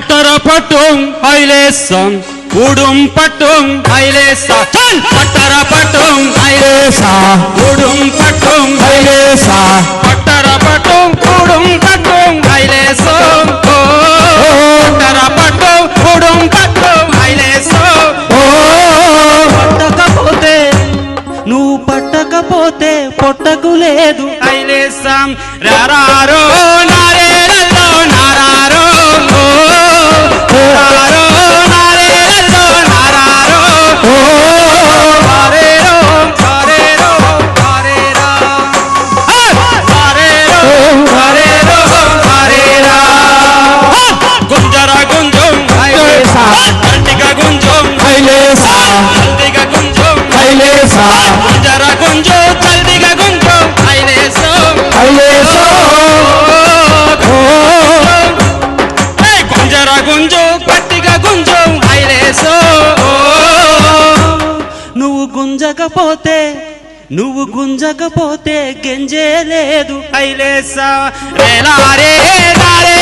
పట్టర పట్టుం ఐలేసం ఉడుం పట్టుం ఐలేసా పట్టర పట్టుం ఐలేసా ఉడుం పట్టుం ఐలేసా పట్టర పట్టుం ఉడుం పట్టుం ఐలేసం పట్టర పట్టుం ఉడుం పట్టుం ఐలేసం పట్టకపోతే నువ్వు పట్టకపోతే పొట్టకు లేదు ఐలేసం రారో నారేరల్లో నారారో రారో నారేరల్లో నారారో రారేరో రారేరో రారేరా రారేరో రారేరో రారేరా గుంజర గుంజం ఐలేసా గంటిగా గుంజం ఐలేసా గంటిగా గుంజం ఐలేసా గుంజర గుంజో జల్దిగా గుంజో ఐలేసో ఐలేసో గుంజర గుంజో గట్టిగా గుంజో ఐలేసో నువ్వు గుంజకపోతే గెంజే లేదు ఐలేసా రేలారే రారే